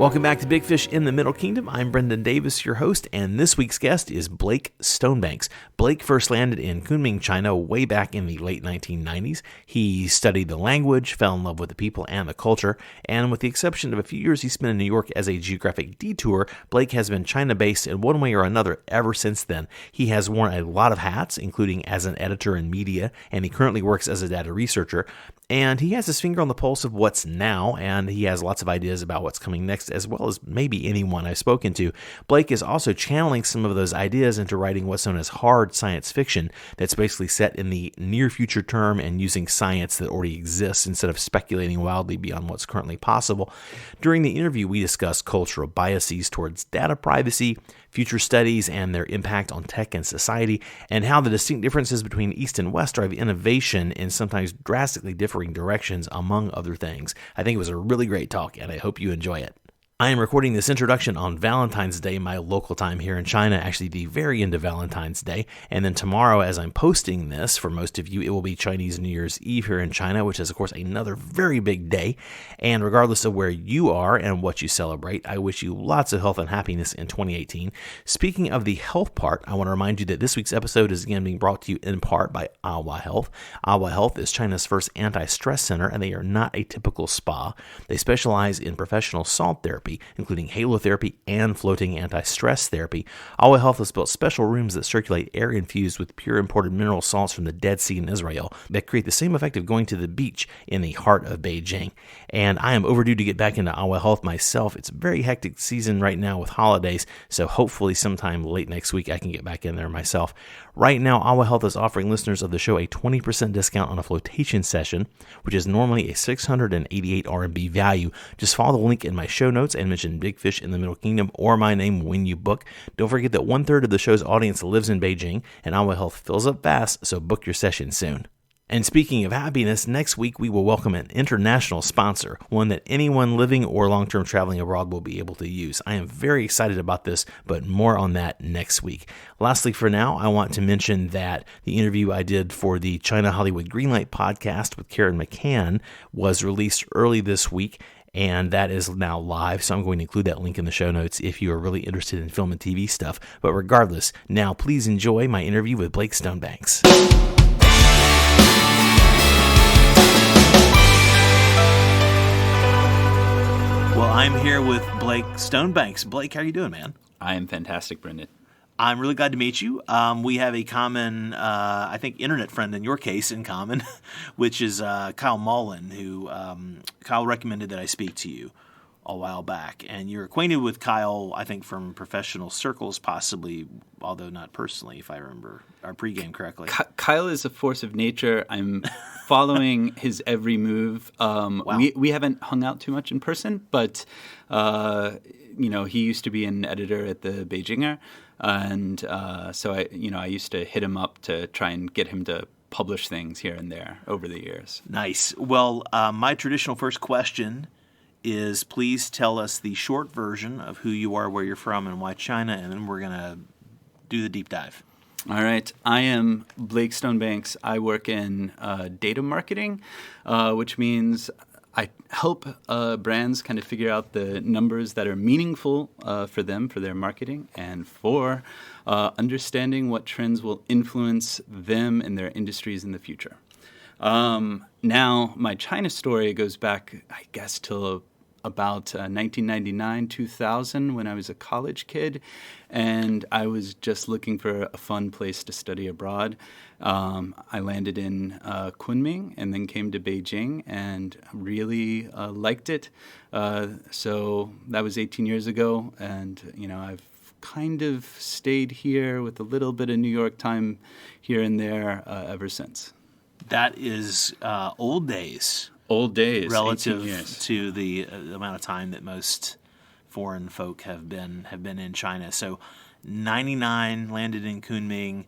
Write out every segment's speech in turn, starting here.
Welcome back to Big Fish in the Middle Kingdom. I'm Brendan Davis, your host, and this week's guest is Blake Stonebanks. Blake first landed in Kunming, China way back in the late 1990s. He studied the language, fell in love with the people and the culture, and with the exception of a few years he spent in New York as a geographic detour, Blake has been China-based in one way or another ever since then. He has worn a lot of hats, including as an editor in media, and he currently works as a data researcher. And he has his finger on the pulse of what's now, and he has lots of ideas about what's coming next, as well as maybe anyone I've spoken to. Blake is also channeling some of those ideas into writing what's known as hard science fiction that's basically set in the near future term and using science that already exists instead of speculating wildly beyond what's currently possible. During the interview, we discuss cultural biases towards data privacy, future studies and their impact on tech and society, and how the distinct differences between East and West drive innovation in sometimes drastically differing directions, among other things. I think it was a really great talk, and I hope you enjoy it. I am recording this introduction on Valentine's Day, my local time here in China, actually the very end of Valentine's Day. And then tomorrow, as I'm posting this, for most of you, it will be Chinese New Year's Eve here in China, which is, of course, another very big day. And regardless of where you are and what you celebrate, I wish you lots of health and happiness in 2018. Speaking of the health part, I want to remind you that this week's episode is again being brought to you in part by Awa Health. Awa Health is China's first anti-stress center, and they are not a typical spa. They specialize in professional salt therapy, including halotherapy and floating anti-stress therapy. Awa Health has built special rooms that circulate air infused with pure imported mineral salts from the Dead Sea in Israel that create the same effect of going to the beach in the heart of Beijing. And I am overdue to get back into Awa Health myself. It's a very hectic season right now with holidays, so hopefully sometime late next week I can get back in there myself. Right now, Awa Health is offering listeners of the show a 20% discount on a flotation session, which is normally a 688 RMB value. Just follow the link in my show notes and mention Big Fish in the Middle Kingdom or my name when you book. Don't forget that 1/3 of the show's audience lives in Beijing, and Awa Health fills up fast, so book your session soon. And speaking of happiness, next week we will welcome an international sponsor, one that anyone living or long-term traveling abroad will be able to use. I am very excited about this, but more on that next week. Lastly, for now, I want to mention that the interview I did for the China Hollywood Greenlight podcast with Karen McCann was released early this week, and that is now live, so I'm going to include that link in the show notes if you are really interested in film and TV stuff. But regardless, now please enjoy my interview with Blake Stonebanks. Well, I'm here with Blake Stonebanks. Blake, how are you doing, man? I am fantastic, Brendan. I'm really glad to meet you. We have a common, I think, internet friend in your case in common, which is Kyle Mullen, who Kyle recommended that I speak to you a while back. And you're acquainted with Kyle, I think, from professional circles, possibly, although not personally, if I remember our pregame correctly. Kyle is a force of nature. I'm following his every move. Wow. We haven't hung out too much in person, but he used to be an editor at the Beijinger, and so I used to hit him up to try and get him to publish things here and there over the years. Nice. Well, my traditional first question is, please tell us the short version of who you are, where you're from, and why China, and then we're going to do the deep dive. All right. I am Blake Stonebanks. I work in data marketing, which means I help brands kind of figure out the numbers that are meaningful for them, for their marketing, and for understanding what trends will influence them and their industries in the future. Now, my China story goes back, I guess, till about 1999, 2000, when I was a college kid, and I was just looking for a fun place to study abroad. I landed in Kunming and then came to Beijing and really liked it. So that was 18 years ago, and I've kind of stayed here with a little bit of New York time here and there ever since. That is old days. Old days, relative to the amount of time that most foreign folk have been in China. So, 99 landed in Kunming.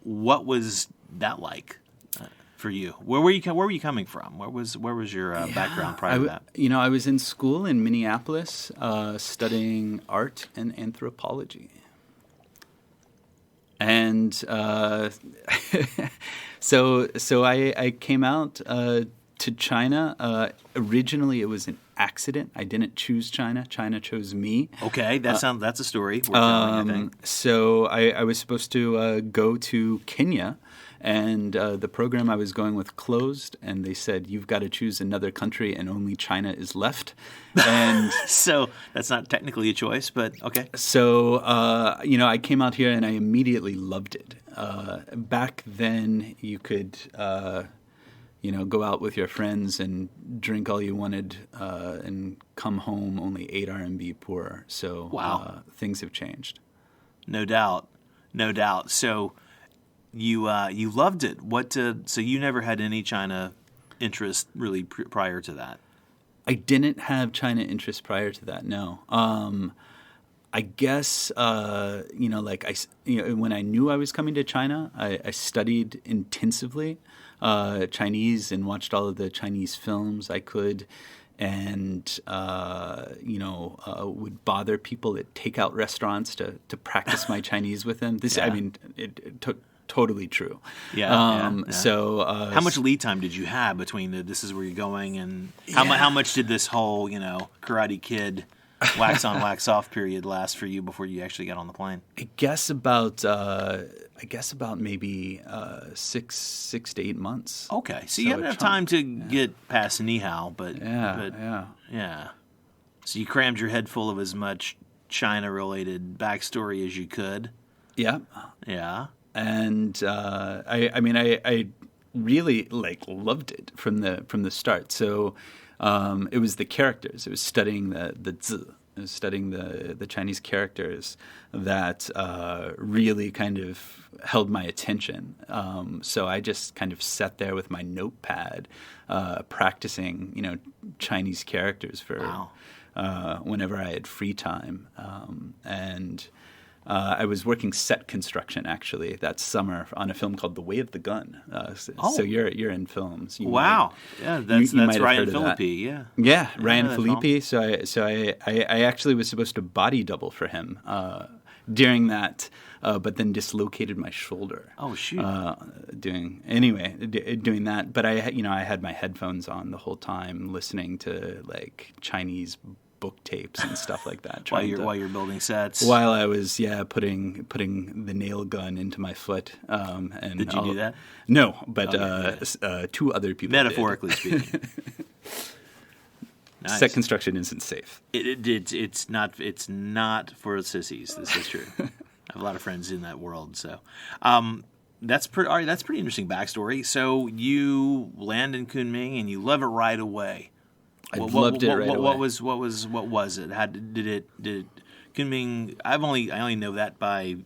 What was that like for you? Where were you coming from? Where was your background prior to that? I was in school in Minneapolis, studying art and anthropology, and so I came out to China. Originally, it was an accident. I didn't choose China. China chose me. Okay, that's a story worth telling, I think. So I was supposed to go to Kenya, and the program I was going with closed, and they said, you've got to choose another country, and only China is left. And so that's not technically a choice, but okay. So, I came out here, and I immediately loved it. Back then, you could, go out with your friends and drink all you wanted and come home only 8 RMB poorer. So wow. Things have changed. No doubt. So you loved it. So you never had any China interest really prior to that? I didn't have China interest prior to that, no. I guess, when I knew I was coming to China, I studied intensively Chinese and watched all of the Chinese films I could, and would bother people at takeout restaurants to practice my Chinese with them. It took totally true. Yeah. So, how much lead time did you have between this is where you're going, and how much did this whole Karate Kid wax on wax off period last for you before you actually got on the plane? I guess about maybe 6 to 8 months. Okay, so you had enough time to get past ni hao, but So you crammed your head full of as much China-related backstory as you could. Yeah. Yeah. And I really loved it from the start. So it was the characters. It was studying the zi. It was studying the Chinese characters that really kind of held my attention. So I just kind of sat there with my notepad, practicing Chinese characters for whenever I had free time, and. I was working set construction actually that summer on a film called The Way of the Gun. So you're in films. Wow, that's Ryan Phillippe. Yeah, Ryan Phillippe. So I actually was supposed to body double for him during that, but then dislocated my shoulder. Oh shoot! Doing that, but I had my headphones on the whole time, listening to Chinese book tapes and stuff like that. While you're building sets. While I was putting the nail gun into my foot. And did you do that? No, but two other people. Metaphorically speaking. Nice. Set construction isn't safe. It's not for sissies. This is true. I have a lot of friends in that world, so. That's pretty interesting backstory. So you land in Kunming and you love it right away. I loved it right away. What was it? How did it Kunming? I only know that by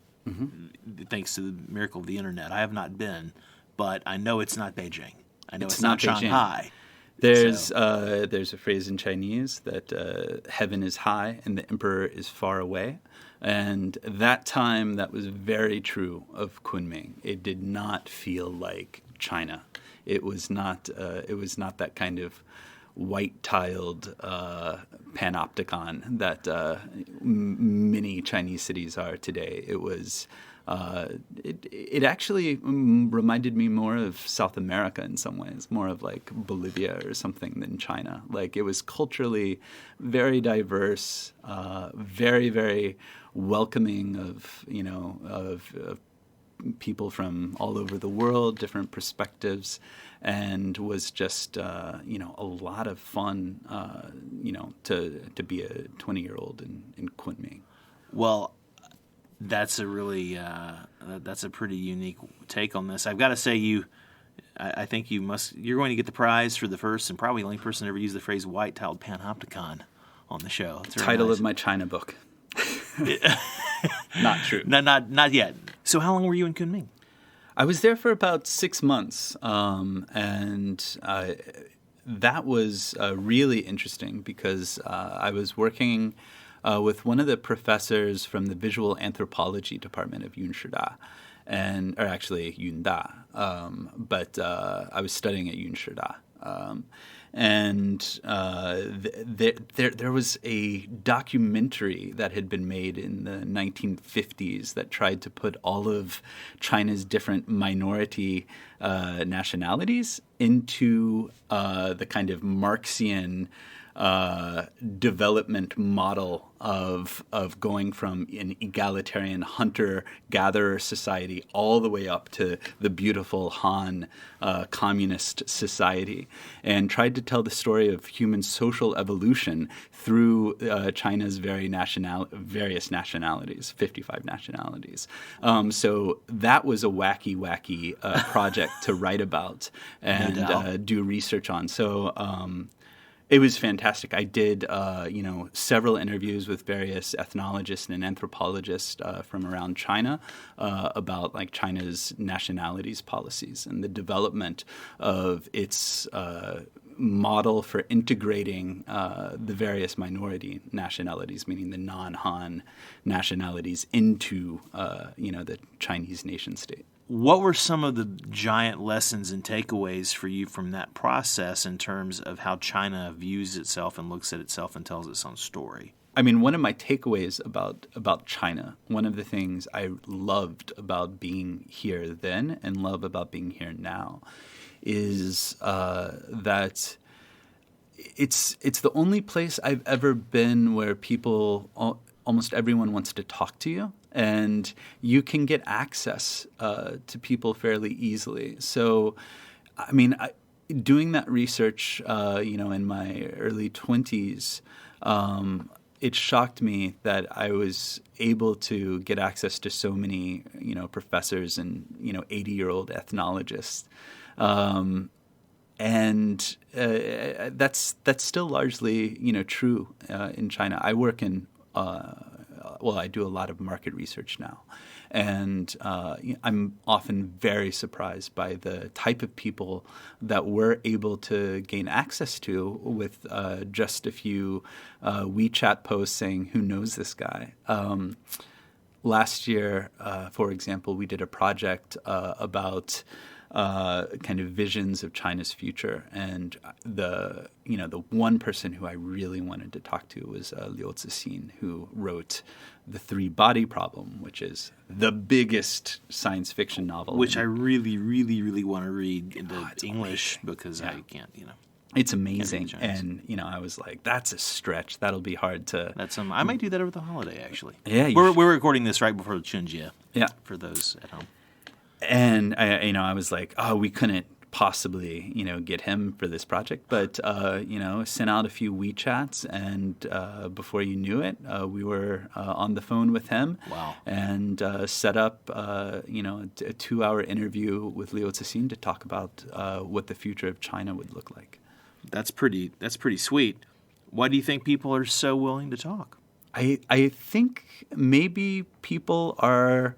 thanks to the miracle of the internet. I have not been, but I know it's not Beijing. I know it's not Shanghai. There's a phrase in Chinese that heaven is high and the emperor is far away, and that time that was very true of Kunming. It did not feel like China. It was not that kind of white-tiled panopticon that many Chinese cities are today. It was it actually reminded me more of South America in some ways, more of Bolivia or something than China. It was culturally very diverse, very, very welcoming of people from all over the world, different perspectives, and was just a lot of fun to be a 20-year-old in Kunming. Well, that's a really that's a pretty unique take on this. I've got to say, I think you're going to get the prize for the first and probably only person to ever use the phrase white-tiled panopticon on the show. It's title nice. Of my China book. Not true. Not yet. So how long were you in Kunming? I was there for about 6 months, and that was really interesting because I was working with one of the professors from the visual anthropology department of Yunshida, or actually Yunda, but I was studying at Yunshida. And there was a documentary that had been made in the 1950s that tried to put all of China's different minority nationalities into the kind of Marxian development model of going from an egalitarian hunter-gatherer society all the way up to the beautiful Han communist society, and tried to tell the story of human social evolution through China's various nationalities, 55 nationalities. So that was a wacky project to write about and do research on. So it was fantastic. I did, several interviews with various ethnologists and anthropologists from around China about like China's nationalities policies and the development of its model for integrating the various minority nationalities, meaning the non-Han nationalities, into the Chinese nation state. What were some of the giant lessons and takeaways for you from that process in terms of how China views itself and looks at itself and tells its own story? I mean, one of my takeaways about China, one of the things I loved about being here then and love about being here now, is that it's the only place I've ever been where people, almost everyone wants to talk to you, and you can get access to people fairly easily. So, I mean, doing that research, in my early 20s, it shocked me that I was able to get access to so many, professors and, 80-year-old ethnologists. And that's still largely, true in China. I work in I do a lot of market research now, and I'm often very surprised by the type of people that we're able to gain access to with just a few WeChat posts saying, "Who knows this guy?" Last year, for example, we did a project about kind of visions of China's future, and the one person who I really wanted to talk to was Liu Cixin, who wrote The Three Body Problem, which is the biggest science fiction novel. Which I really, really, really want to read into English because I can't, It's amazing, and I was like, "That's a stretch. That'll be hard to." I might do that over the holiday, actually. Yeah, we're recording this right before Chunjie. Yeah, for those at home. And I was like, "Oh, we couldn't possibly, get him for this project," but sent out a few WeChats, and before you knew it, we were on the phone with him. Wow! And set up, a 2-hour interview with Liu Cixin to talk about what the future of China would look like. That's pretty sweet. Why do you think people are so willing to talk? I think maybe people are.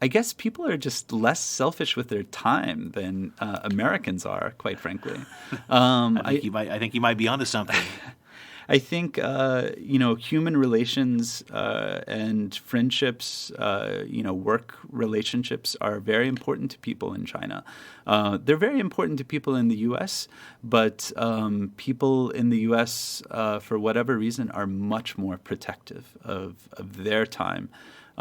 I guess people are just less selfish with their time than Americans are, quite frankly. I think you might be onto something. I think human relations and friendships, work relationships are very important to people in China. They're very important to people in the U.S., but people in the U.S., for whatever reason, are much more protective of their time.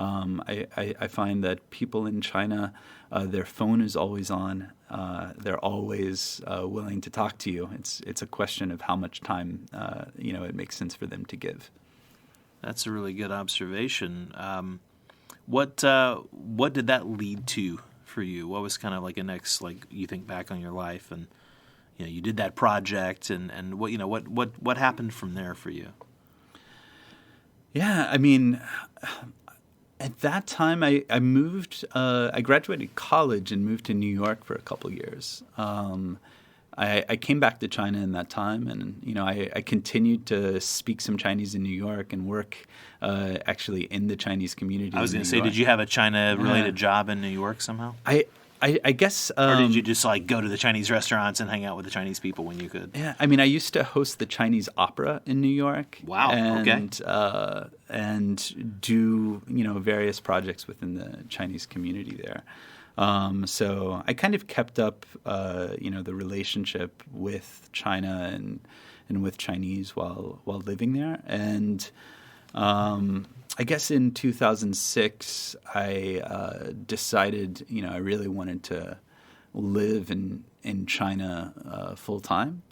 I find that people in China, their phone is always on. They're always willing to talk to you. It's a question of how much time it makes sense for them to give. That's a really good observation. What did that lead to for you? What was kind of like a next, like you think back on your life and you did that project and what happened from there for you? Yeah, I mean. At that time, I moved. I graduated college and moved to New York for a couple years. I came back to China in that time, and I continued to speak some Chinese in New York and work actually in the Chinese community. I was going to say, did you have a China-related job in New York somehow? I guess. Or did you just go to the Chinese restaurants and hang out with the Chinese people when you could? Yeah, I mean, I used to host the Chinese Opera in New York. Wow. Okay. And do various projects within the Chinese community there. So I kind of kept up the relationship with China and with Chinese while living there. And I guess in 2006, I decided, I really wanted live in China full time.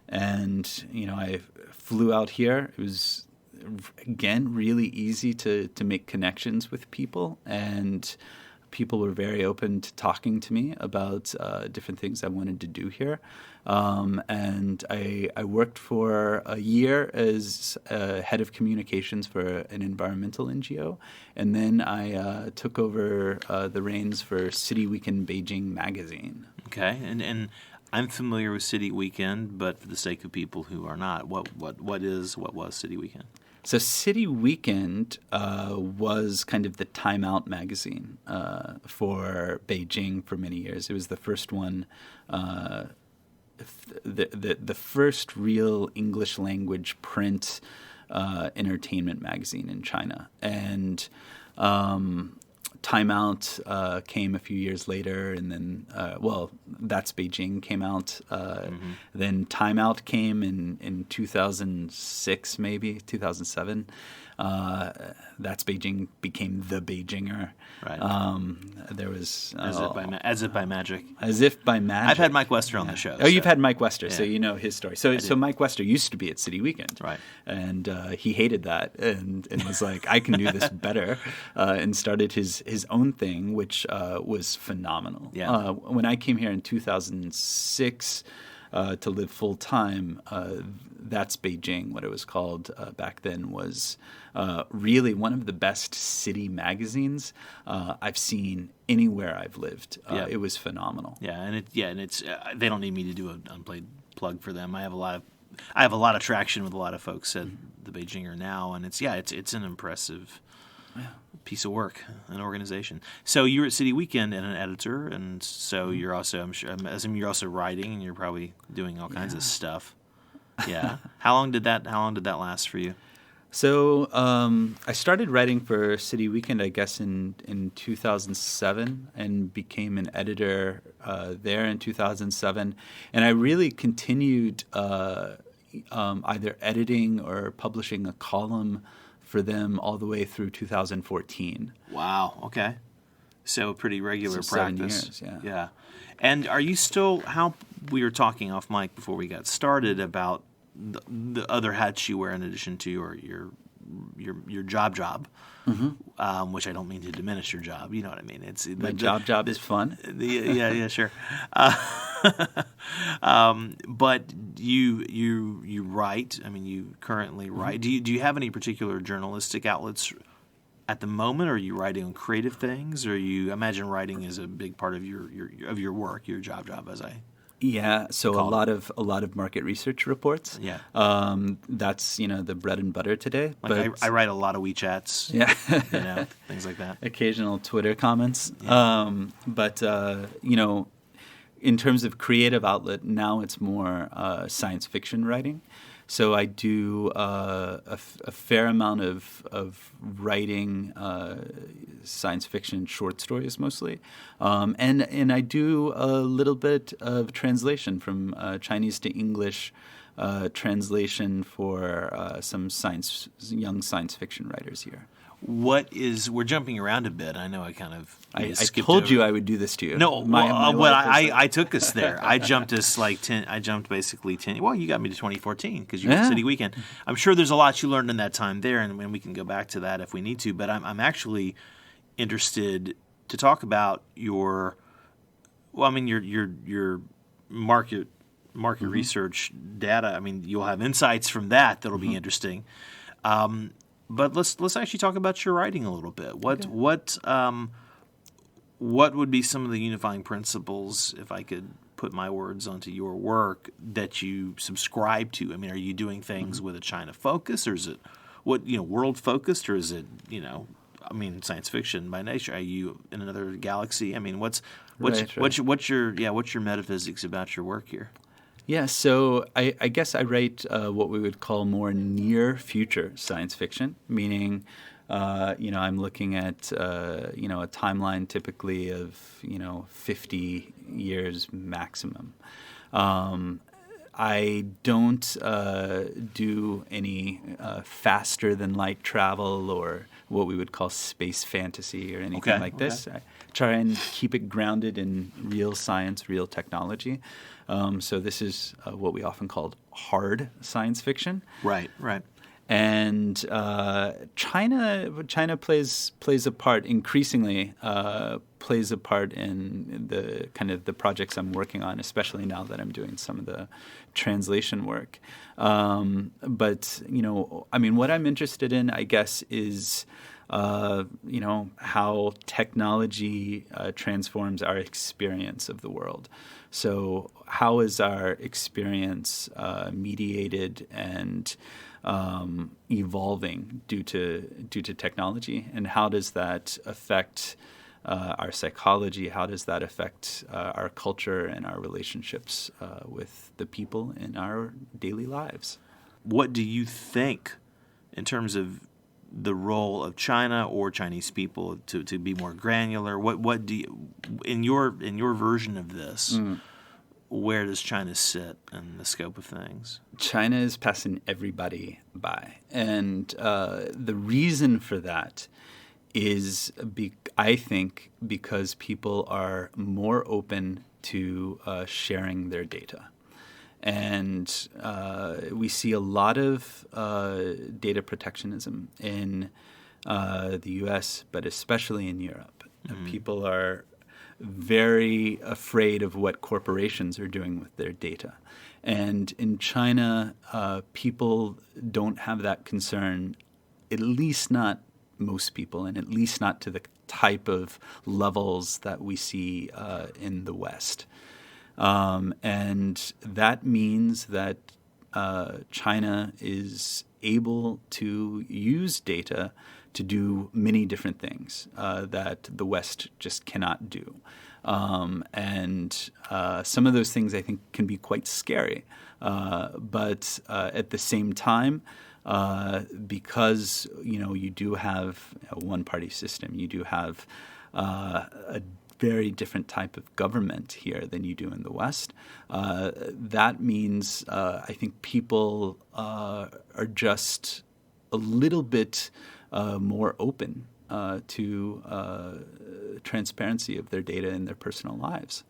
And I flew out here. It was, again, really easy to make connections with people, and people were very open to talking to me about different things I wanted to do here. And I worked for a year as head of communications for an environmental NGO, and then I took over the reins for City Week in Beijing magazine. Okay, and I'm familiar with City Weekend, but for the sake of people who are not, what was City Weekend? So City Weekend was kind of the Time Out magazine for Beijing for many years. It was the first one, the first real English language print entertainment magazine in China. And Time Out came a few years later, and then, That's Beijing came out. Then Time Out came in 2006, maybe, 2007. That's Beijing became The Beijinger. Right. There was... As if by magic. As if by magic. I've had Mike Wester on the show. Oh, you've had Mike Wester, so Yeah. you know his story. So Mike Wester used to be at City Weekend. Right. And he hated that and was like, I can do this better, and started his own thing, which was phenomenal. Yeah. When I came here in 2006 to live full-time, That's Beijing, what it was called back then, was really one of the best city magazines I've seen anywhere I've lived. It was phenomenal. Yeah, and it's they don't need me to do an unplayed plug for them. I have a lot of traction with a lot of folks at the Beijinger now, and it's an impressive piece of work, an organization. So you're at City Weekend and an editor, and so you're also, I assume you're also writing, and you're probably doing all kinds of stuff. Yeah. How long did that last for you? So I started writing for City Weekend, I guess, in 2007, and became an editor there in 2007. And I really continued either editing or publishing a column for them all the way through 2014. Wow. Okay. So pretty regular So practice. 7 years, Yeah. And are you still? We were talking off mic before we got started about the other hats you wear in addition to your job, which I don't mean to diminish your job. You know what I mean? It's My job is fun. Yeah, sure. But you write. I mean, you currently write. Do you have any particular journalistic outlets at the moment? Or are you writing on creative things? Or I imagine writing is a big part of your work, your job as I. Yeah, so a lot of market research reports. Yeah. That's the bread and butter today. Like I write a lot of WeChats. Yeah. Things like that. Occasional Twitter comments. Yeah. But in terms of creative outlet, now it's more science fiction writing. So I do a fair amount of writing science fiction short stories mostly, and I do a little bit of translation from Chinese to English, translation for some young science fiction writers here. We're jumping around a bit. I know I kind of I told you I would do this to you. No, I took us there. I jumped us like 10. I jumped basically 10. Well, you got me to 2014 because you were at City Weekend. I'm sure there's a lot you learned in that time there, and we can go back to that if we need to. But I'm actually interested to talk about your market research data. I mean, you'll have insights from that'll be interesting. But let's actually talk about your writing a little bit. What would be some of the unifying principles, if I could put my words onto your work, that you subscribe to? I mean, are you doing things with a China focus, or is it world focused, or is it science fiction by nature? Are you in another galaxy? I mean, what's your metaphysics about your work here? Yeah, so I guess I write what we would call more near future science fiction, meaning, I'm looking at, a timeline typically of, 50 years maximum. I don't do any faster than light travel or what we would call space fantasy or anything like this. I try and keep it grounded in real science, real technology. So this is what we often call hard science fiction. Right. And China plays a part increasingly plays a part in the kind of the projects I'm working on, especially now that I'm doing some of the translation work. But what I'm interested in, I guess, is how technology transforms our experience of the world. So how is our experience mediated and evolving due to technology, and how does that affect our psychology? How does that affect our culture and our relationships with the people in our daily lives? What do you think in terms of the role of China or Chinese people to be more granular? What do you, in your version of this? Where does China sit in the scope of things? China is passing everybody by. And the reason for that is, I think, because people are more open to sharing their data. And we see a lot of data protectionism in the U.S., but especially in Europe. People are very afraid of what corporations are doing with their data. And in China, people don't have that concern, at least not most people, and at least not to the type of levels that we see in the West. And that means that China is able to use data to do many different things that the West just cannot do. And some of those things, I think, can be quite scary. But at the same time, because you do have a one-party system, you do have a very different type of government here than you do in the West. That means I think people are just a little bit more open to transparency of their data in their personal lives.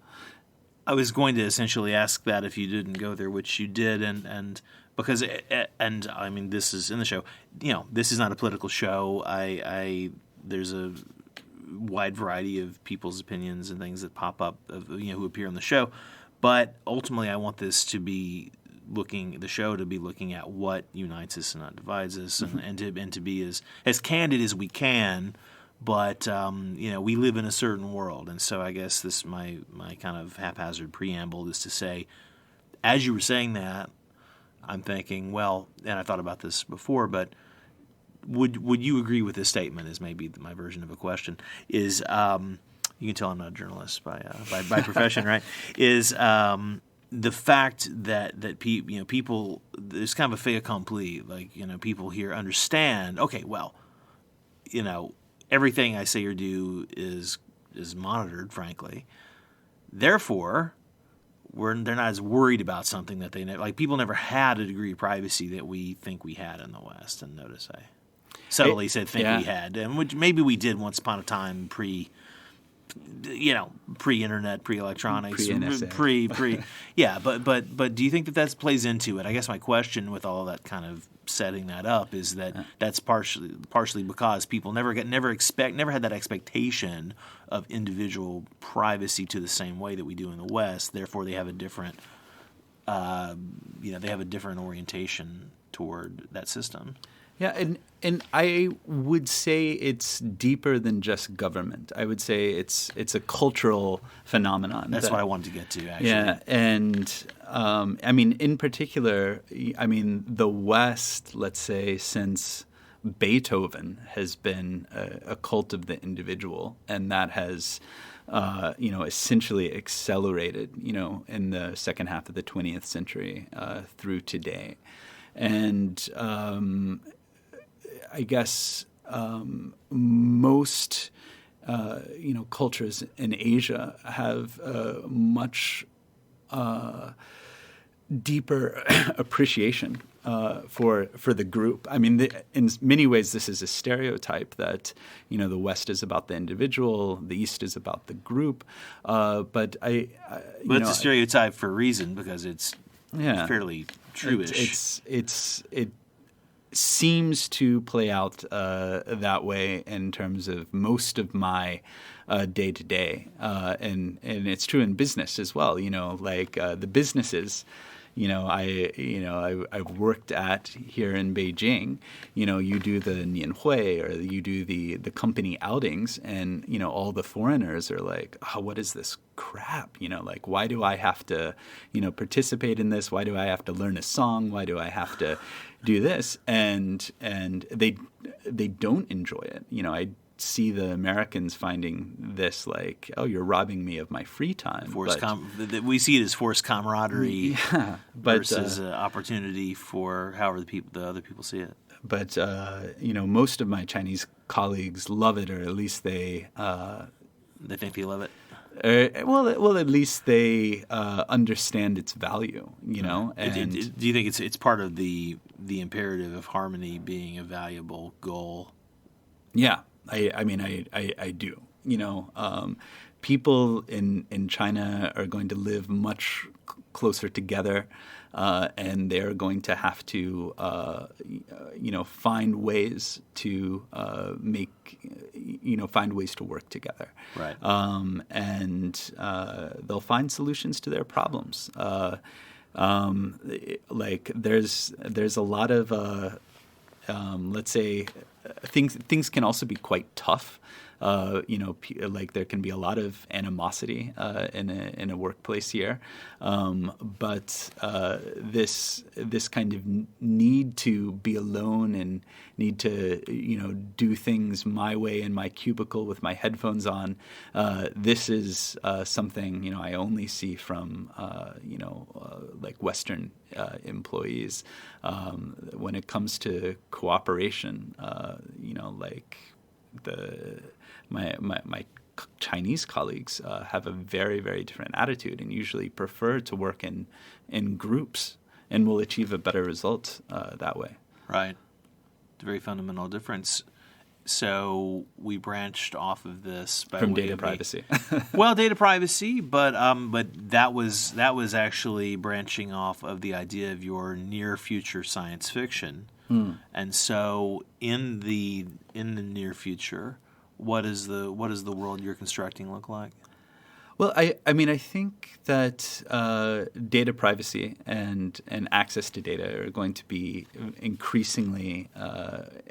I was going to essentially ask that if you didn't go there, which you did, and because I mean, this is in the show. This is not a political show. There's a wide variety of people's opinions and things that pop up who appear on the show, but ultimately, I want this to be the show to be looking at what unites us and not divides us, and to be as candid as we can. But we live in a certain world, and so I guess this my kind of haphazard preamble is to say, as you were saying that, I'm thinking, well, and I thought about this before, but would you agree with this statement? Is maybe my version of a question. Is you can tell I'm not a journalist by profession, right? Is the fact that people, there's kind of a fait accompli, like people here understand. Okay, well, everything I say or do is monitored, frankly. Therefore, they're not as worried about something that people never had a degree of privacy that we think we had in the West. And notice I subtly said we had, and which maybe we did once upon a time pre-internet, pre-electronics, pre. Yeah, but do you think that plays into it? I guess my question with all of that kind of setting that up is that's partially because people never had that expectation of individual privacy to the same way that we do in the West. Therefore, they have a different orientation toward that system. Yeah, and I would say it's deeper than just government. I would say it's a cultural phenomenon. That's what I wanted to get to, actually. Yeah, and in particular, the West, let's say, since Beethoven has been a cult of the individual, and that has essentially accelerated, in the second half of the 20th century through today. And I guess most cultures in Asia have a much deeper appreciation for the group. I mean, in many ways, this is a stereotype that the West is about the individual, the East is about the group. But it's a stereotype for a reason, because it's fairly true-ish. It seems to play out that way in terms of most of my day to day, and it's true in business as well. The businesses I've worked at here in Beijing. You do the nianhui, or you do the company outings, and all the foreigners are like, oh, what is this crap? Why do I have to participate in this? Why do I have to learn a song? Why do I have to do this? And they don't enjoy it. I see the Americans finding this like, oh, you're robbing me of my free time. We see it as forced camaraderie, versus an opportunity for however the other people see it. But most of my Chinese colleagues love it, or at least they think they love it. Well, at least they understand its value. And do you think it's part of the imperative of harmony being a valuable goal? Yeah. I mean, I do. People in China are going to live much closer together, and they're going to have to, find ways to find ways to work together. Right. And they'll find solutions to their problems. There's a lot of let's say. Things can also be quite tough. There can be a lot of animosity in a workplace here, but this kind of need to be alone and need to do things my way in my cubicle with my headphones on. This is something I only see from Western employees. When it comes to cooperation, my Chinese colleagues have a very, very different attitude, and usually prefer to work in groups, and will achieve a better result that way. Right. It's a very fundamental difference. So we branched off of this from data privacy. Well, data privacy, but that was actually branching off of the idea of your near future science fiction. And so in the near future, what does the world you're constructing look like? Well, I mean, I think that data privacy and access to data are going to be increasingly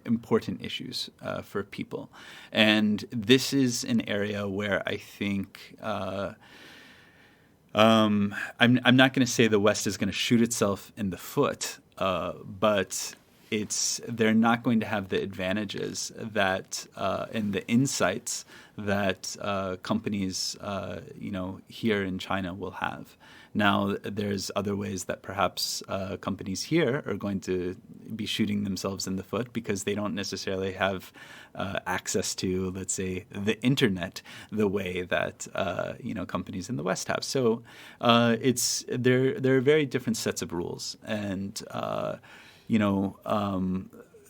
important issues for people. And this is an area where I think I'm not going to say the West is going to shoot itself in the foot, but they're not going to have the advantages that and the insights that companies here in China will have. Now, there's other ways that perhaps companies here are going to be shooting themselves in the foot because they don't necessarily have access to, let's say, the internet the way that companies in the West have. So there are very different sets of rules, and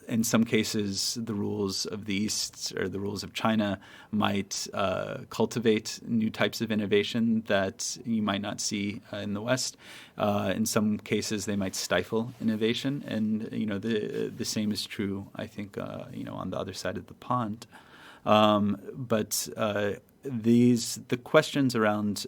in some cases, the rules of the East or the rules of China might cultivate new types of innovation that you might not see in the West. In some cases, they might stifle innovation, and the same is true, I think, on the other side of the pond. But the questions around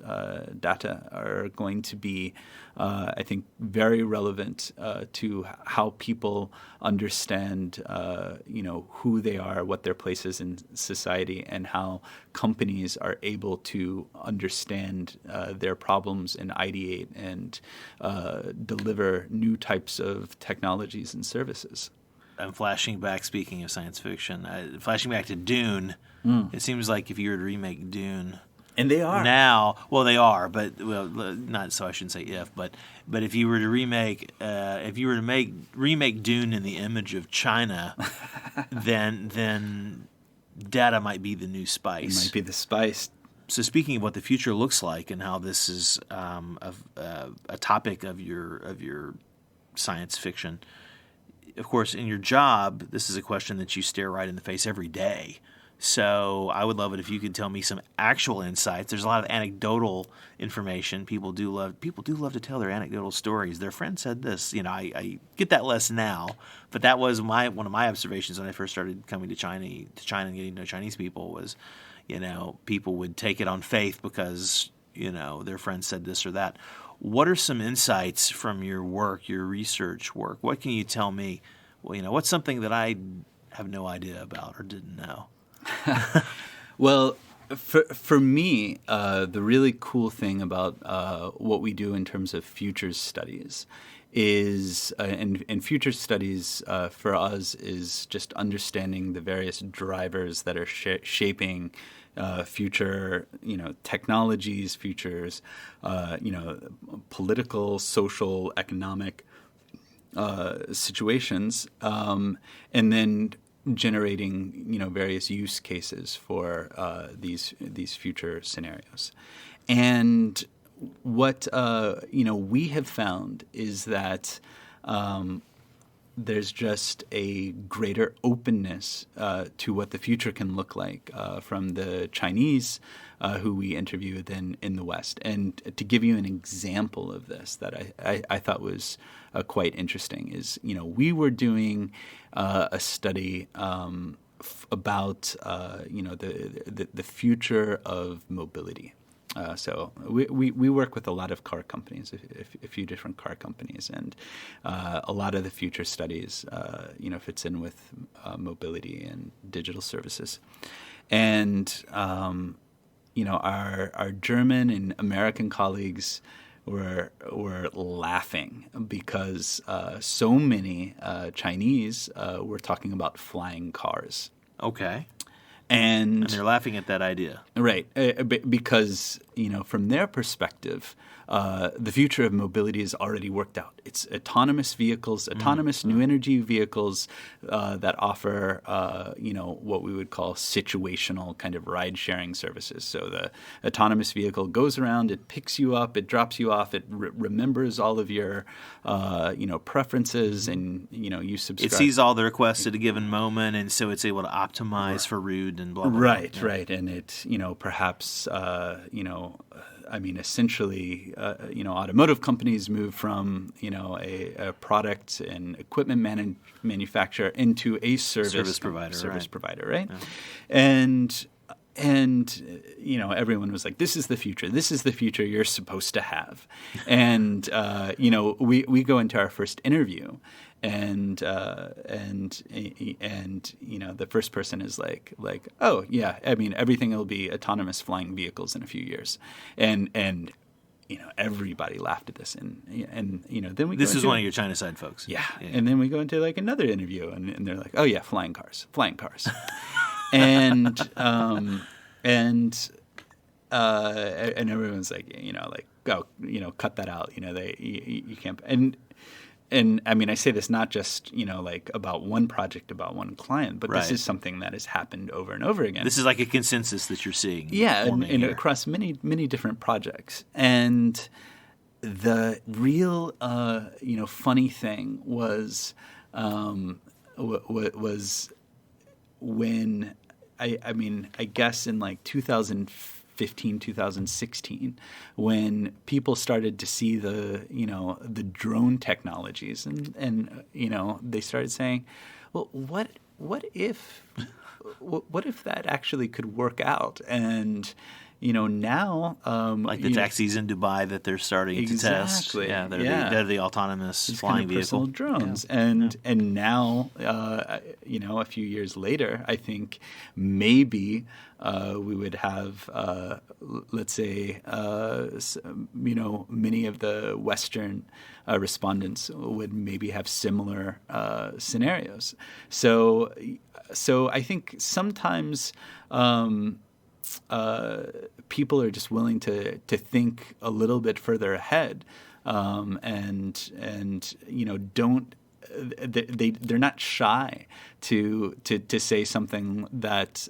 data are going to be, I think, very relevant to how people understand, who they are, what their place is in society, and how companies are able to understand their problems and ideate and deliver new types of technologies and services. I'm flashing back, speaking of science fiction, flashing back to Dune. It seems like if you were to remake Dune, and they are now, well, they are, but not so. I shouldn't say if, but if you were to remake Dune in the image of China, then data might be the new spice. It might be the spice. So, speaking of what the future looks like and how this is a topic of your science fiction, of course, in your job, this is a question that you stare right in the face every day. So I would love it if you could tell me some actual insights. There's a lot of anecdotal information. People do love to tell their anecdotal stories. Their friend said this. I get that less now, but that was one of my observations when I first started coming to China and getting to know Chinese people was, people would take it on faith because their friend said this or that. What are some insights from your work, your research work? What can you tell me? Well, what's something that I have no idea about or didn't know? Well, for me, the really cool thing about what we do in terms of futures studies is, and futures studies for us is just understanding the various drivers that are shaping future, technologies, futures, political, social, economic situations, and then generating various use cases for these future scenarios. And what we have found is that there's just a greater openness to what the future can look like from the Chinese who we interviewed in the West. And to give you an example of this that I thought was quite interesting is, we were doing a study about, the future of mobility. So we work with a lot of car companies, a few different car companies, and a lot of the future studies, fits in with mobility and digital services. And, our German and American colleagues were laughing because so many Chinese were talking about flying cars. Okay. And they're laughing at that idea. Right. Because, from their perspective, the future of mobility is already worked out. It's autonomous vehicles, autonomous new energy vehicles that offer, what we would call situational kind of ride-sharing services. So the autonomous vehicle goes around, it picks you up, it drops you off, it remembers all of your, preferences, and, you subscribe. It sees all the requests at a given moment, and so it's able to optimize for route and blah, blah, right, blah. Right. And it, perhaps, essentially, automotive companies move from, a product and equipment manufacturer into a service provider, right? Yeah. And everyone was like, this is the future. This is the future you're supposed to have. And, we go into our first interview and the first person is like, oh yeah, everything will be autonomous flying vehicles in a few years. And everybody laughed at this, and then we. This is one of your China side folks. Yeah. And then we go into like another interview, and they're like, "Oh yeah, flying cars," and everyone's like, go, cut that out. You can't. And I say this not just, about one project, about one client, but This is something that has happened over and over again. This is like a consensus that you're seeing. Yeah, and across many, many different projects. And the real, funny thing was when, I guess in like 2015, 2016, when people started to see the drone technologies, and they started saying, well, what if that actually could work out? And now like the taxis in Dubai that they're starting to test. Yeah, they're the autonomous flying vehicle personal drones. Yeah. And now a few years later, I think maybe we would have let's say many of the Western respondents would maybe have similar scenarios. So I think sometimes people are just willing to think a little bit further ahead, and don't. They're not shy to say something that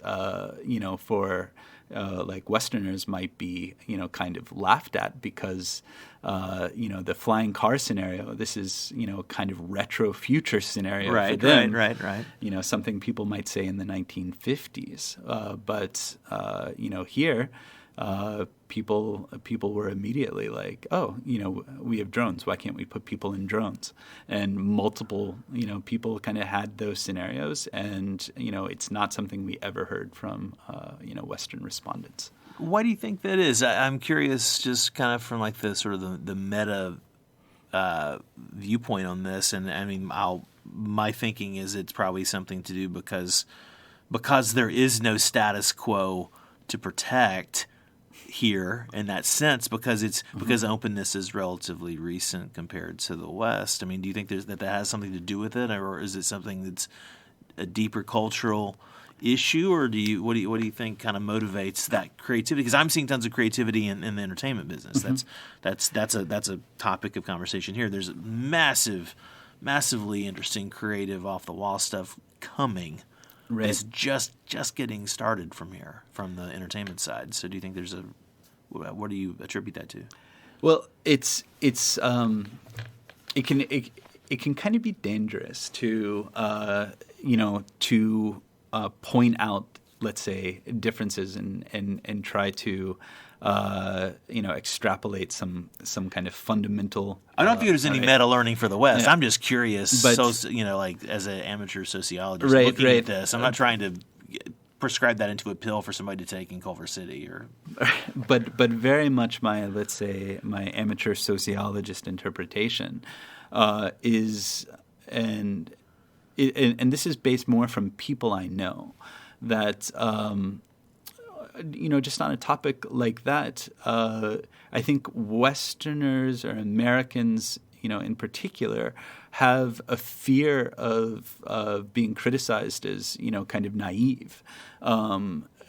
for like Westerners might be, kind of laughed at because, the flying car scenario, this is, kind of retro future scenario for them. Right. Something people might say in the 1950s. But here, people were immediately like, oh, we have drones. Why can't we put people in drones? And multiple, people kind of had those scenarios, and it's not something we ever heard from Western respondents. Why do you think that is? I'm curious, just kind of from like the sort of the meta viewpoint on this, and I mean, my thinking is it's probably something to do because there is no status quo to protect here in that sense, because openness is relatively recent compared to the West. I mean, do you think that has something to do with it, or is it something that's a deeper cultural issue, or what do you think kind of motivates that creativity? Because I'm seeing tons of creativity in the entertainment business. Mm-hmm. That's a topic of conversation here. There's massively interesting, creative, off the wall stuff coming. Right. It's just getting started from the entertainment side. So do you think what do you attribute that to? Well, it can kind of be dangerous to point out, let's say, differences and try to extrapolate some kind of fundamental. I don't think there's any meta learning for the West. Yeah. I'm just curious, but, like as an amateur sociologist looking at this, I'm not trying to prescribe that into a pill for somebody to take in Culver City, or. But very much my amateur sociologist interpretation is, and this is based more from people I know, that. Just on a topic like that, I think Westerners or Americans, in particular, have a fear of being criticized as, kind of naive.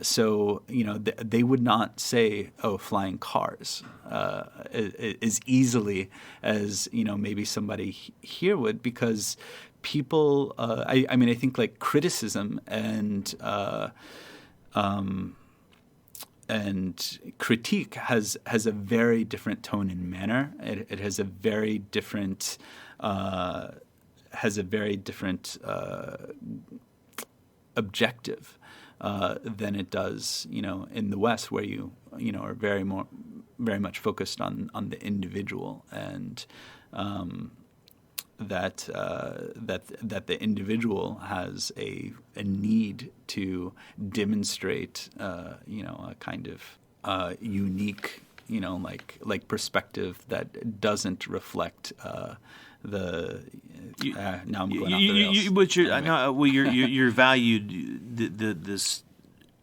So, they would not say, oh, flying cars, as easily as, maybe somebody here would, because people, I think like criticism and critique has a very different tone and manner. It has a very different objective than it does, in the West, where you are very much focused on the individual, and that the individual has a need to demonstrate a kind of unique like perspective that doesn't reflect now I'm going off the rails. You're valued this,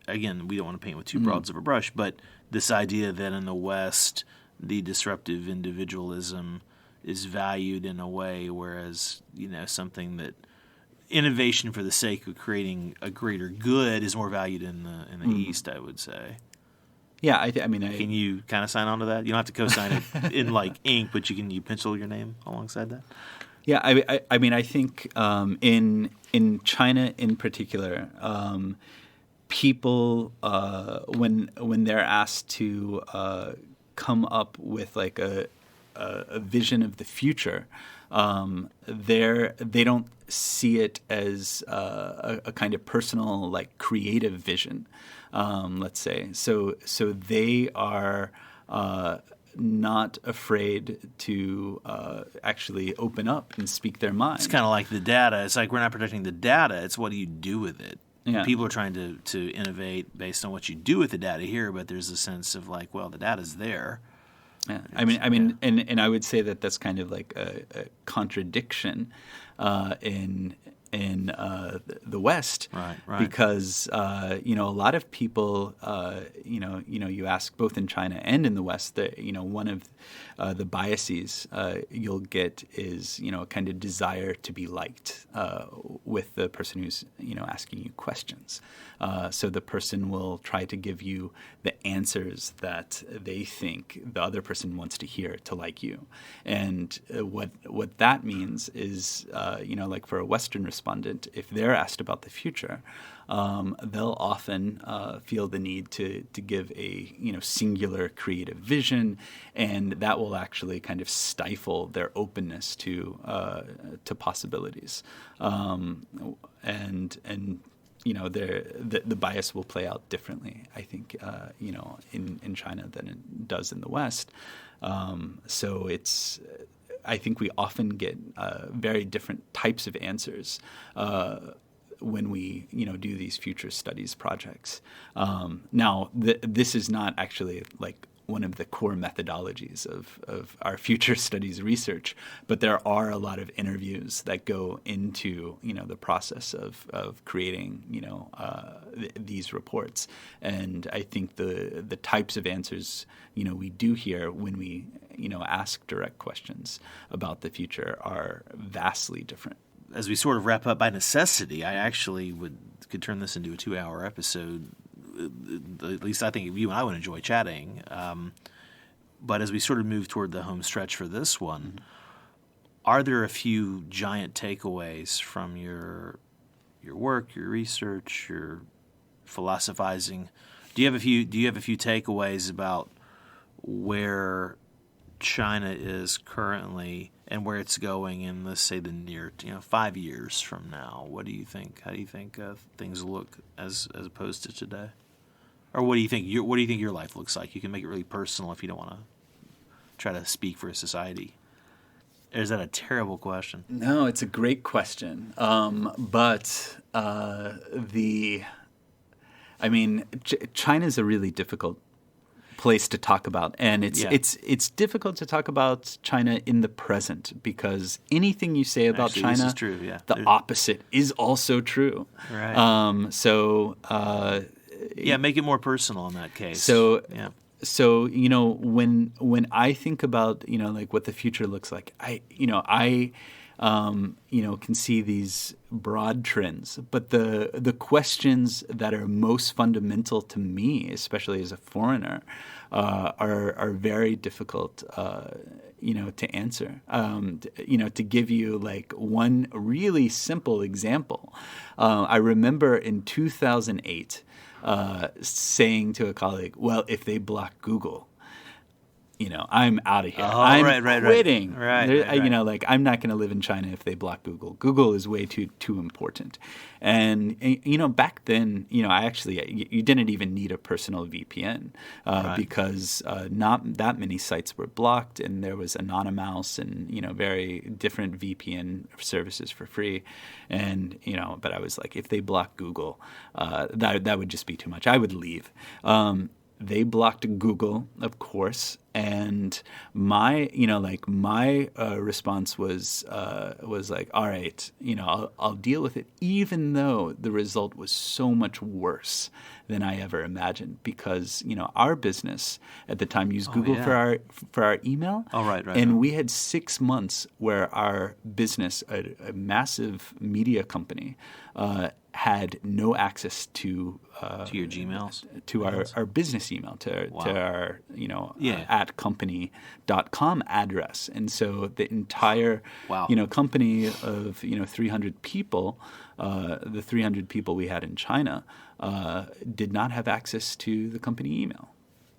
again, we don't want to paint with too broad of a brush, but this idea that in the West the disruptive individualism is valued in a way, whereas something that innovation for the sake of creating a greater good is more valued in the East, I would say. Yeah, can you kind of sign on to that? You don't have to co-sign it in like ink, but you pencil your name alongside that. Yeah, I think in China in particular, people when they're asked to come up with like a vision of the future, they don't see it as a kind of personal, like creative vision, let's say. So they are not afraid to actually open up and speak their mind. It's kind of like the data. It's like we're not protecting the data. It's what do you do with it. Yeah. People are trying to innovate based on what you do with the data here, but there's a sense of like, well, the data's there. Yeah. And I would say that that's kind of like a contradiction in the West, right? Because a lot of people, you ask both in China and in the West, that one of the biases you'll get is a kind of desire to be liked with the person who's asking you questions. So the person will try to give you the answers that they think the other person wants to hear to like you, and what that means is like for a Western respondent, correspondent, if they're asked about the future, they'll often feel the need to give a singular creative vision, and that will actually kind of stifle their openness to possibilities, and the bias will play out differently, I think, in China than it does in the West. So I think we often get very different types of answers when we do these future studies projects. Now, this is not actually like one of the core methodologies of our future studies research, but there are a lot of interviews that go into the process of creating these reports, and I think the types of answers we do hear when we ask direct questions about the future are vastly different. As we sort of wrap up, by necessity, I actually could turn this into a 2-hour episode. At least I think you and I would enjoy chatting. But as we sort of move toward the home stretch for this one, are there a few giant takeaways from your work, your research, your philosophizing? Do you have a few takeaways about where China is currently and where it's going in, let's say, the near 5 years from now? What do you think? How do you think things look as opposed to today? Or what do you think your life looks like? You can make it really personal if you don't want to try to speak for a society. Or is that a terrible question? No, it's a great question. China's a really difficult place to talk about, and it's difficult to talk about China in the present because anything you say about China, this is true, the opposite is also true. Right. Make it more personal in that case. So when I think about like what the future looks like, I can see these broad trends, but the questions that are most fundamental to me, especially as a foreigner, are very difficult to answer. To give you like one really simple example, I remember in 2008 saying to a colleague, "Well, if they block Google, I'm out of here. I'm quitting. Right. I'm not going to live in China if they block Google. Google is way too important." And back then, you didn't even need a personal VPN because not that many sites were blocked, and there was Anonymous and very different VPN services for free. And but I was like, if they block Google, that would just be too much. I would leave. They blocked Google, of course, and my response was like, all right, I'll deal with it, even though the result was so much worse than I ever imagined, because our business at the time used Google for our email. And we had 6 months where our business, a massive media company, had no access to your Gmails, to our business email, to our at company.com address, and so the entire company of 300 people, the 300 people we had in China, did not have access to the company email.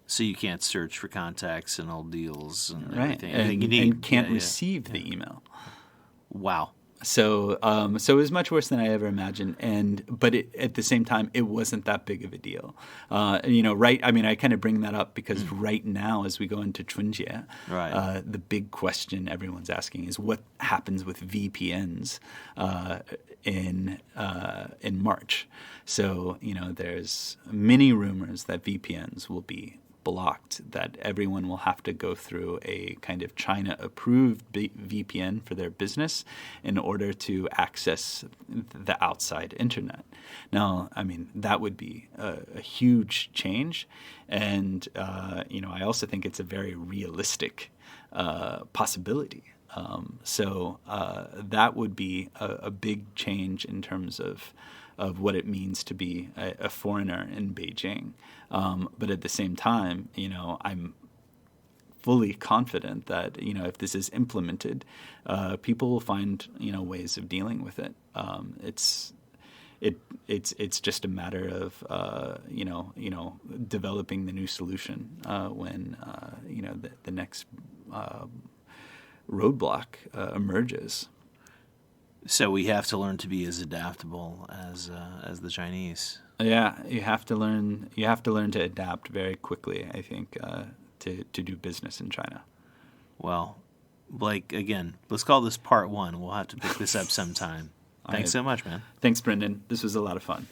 So you can't search for contacts and old deals and everything. And can't receive the email. Wow. So it was much worse than I ever imagined, but at the same time, it wasn't that big of a deal. I kind of bring that up because right now, as we go into Chunjie, the big question everyone's asking is what happens with VPNs in March. So there's many rumors that VPNs will be blocked, that everyone will have to go through a kind of China-approved VPN for their business in order to access the outside internet. Now, that would be a huge change, and I also think it's a very realistic possibility. So that would be a big change in terms of what it means to be a foreigner in Beijing. But at the same time, I'm fully confident that if this is implemented, people will find ways of dealing with it. It's just a matter of developing the new solution when the next roadblock emerges. So we have to learn to be as adaptable as the Chinese. Yeah, you have to learn to adapt very quickly, I think, to do business in China. Well, Blake, again, let's call this part 1. We'll have to pick this up sometime. Thanks so much, man. Thanks, Brendan. This was a lot of fun.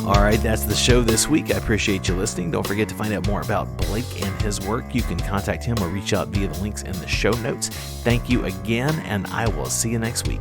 All right, that's the show this week. I appreciate you listening. Don't forget to find out more about Blake and his work. You can contact him or reach out via the links in the show notes. Thank you again, and I will see you next week.